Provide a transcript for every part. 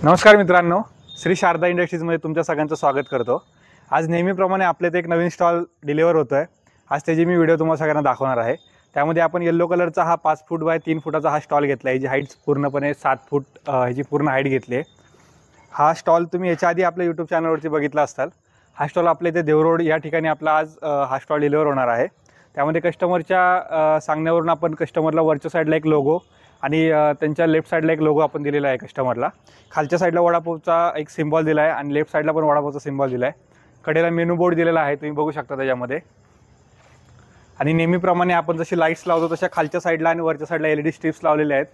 नमस्कार मित्रांनो, श्री शारदा इंडस्ट्रीजमध्ये तुमच्या सगळ्यांचं स्वागत करतो। आज नेहमीप्रमाणे आपल्यात एक नवीन स्टॉल डिलिव्हर होतोय। आज त्याची मी व्हिडिओ तुम्हाला सगळ्यांना दाखवणार आहे। त्यामध्ये आपण येलो कलरचा हा 5 फूट बाय 3 फुटाचा हा स्टॉल घेतला आहे, जी हाईट पूर्णपणे 7 फूट ह्याची पूर्ण हाईट घेतली आहे। हा स्टॉल तुम्ही याच्या आधी आपल्या यूट्यूब चॅनलवरती बघितला असाल। हा स्टॉल आपल्या इथे देवरोड या ठिकाणी आपला आज हा स्टॉल डिलिव्हर होणार आहे। त्यामध्ये कस्टमरच्या सांगण्यावरून आपण कस्टमरला वरच्या साईडला एक लोगो आणि त्यांच्या लेफ्ट साईडला एक लोगो आपण दिलेला आहे कस्टमरला। खालच्या साईडला वडापावचा एक सिम्बॉल दिला आहे आणि लेफ्ट साईडला पण वडापावचा सिम्बॉल दिला आहे। कडेला मेनू बोर्ड दिलेला आहे, तुम्ही बघू शकता त्याच्यामध्ये। आणि नेहमीप्रमाणे आपण जशी लाईट्स लावतो तशा खालच्या साईडला आणि वरच्या साईडला LED स्ट्रिप्स लावलेल्या आहेत।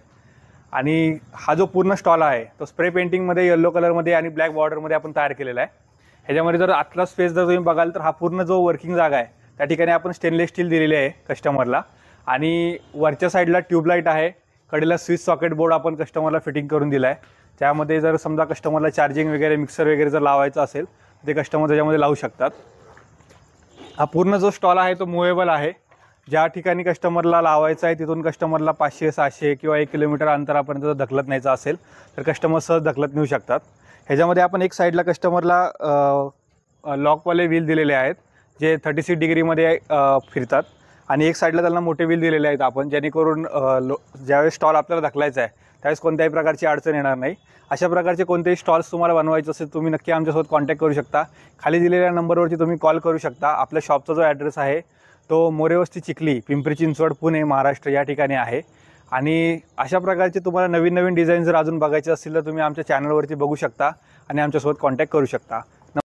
आणि हा जो पूर्ण स्टॉल आहे तो स्प्रे पेंटिंगमध्ये येलो कलरमध्ये आणि ब्लॅक बॉर्डरमध्ये आपण तयार केलेला आहे। ह्याच्यामध्ये जर आतला स्पेस जर तुम्ही बघाल तर हा पूर्ण जो वर्किंग जागा आहे त्या ठिकाणी आपण स्टेनलेस स्टील दिलेली आहे कस्टमरला। आणि वरच्या साईडला ट्यूबलाईट आहे, कडेला स्विच सॉकेट बोर्ड आपण कस्टमरला फिटिंग करून दिला आहे। त्यामध्ये जर समजा कस्टमरला चार्जिंग वगैरे मिक्सर वगैरे जर लावायचं असेल ते कस्टमर त्याच्यामध्ये लावू शकतात। हा पूर्ण जो स्टॉल आहे तो मूवेबल आहे। ज्या ठिकाणी कस्टमरला लावायचं आहे तिथून कस्टमरला 500 600 किंवा 1 किलोमीटर अंतरापर्यंत जर ढकलत न्यायचं असेल तर कस्टमर सहज ढकलत नेऊ शकतात। ह्याच्यामध्ये आपण एक साईडला कस्टमरला लॉकवाले व्हील दिलेले आहेत जे 36 डिग्रीमध्ये फिरतात आणि एक साईडला त्यांना मोठे व्हील दिलेले आहेत आपण, जेणेकरून ज्यावेळेस स्टॉल आपल्याला ढकलायचा आहे त्यावेळेस कोणत्याही प्रकारची अडचण येणार नाही। अशा प्रकारचे कोणतेही स्टॉल्स तुम्हाला बनवायचे असेल तुम्ही नक्की आमच्यासोबत कॉन्टॅक्ट करू शकता। खाली दिलेल्या नंबरवरती तुम्ही कॉल करू शकता। आपल्या शॉपचा जो ॲड्रेस आहे तो मोरेवस्ती चिखली, पिंपरी चिंचवड, पुणे, महाराष्ट्र या ठिकाणी आहे। आणि अशा प्रकारचे तुम्हाला नवीन नवीन डिझाईन जर अजून बघायचे असतील तर तुम्ही आमच्या चॅनलवरती बघू शकता आणि आमच्यासोबत कॉन्टॅक्ट करू शकता।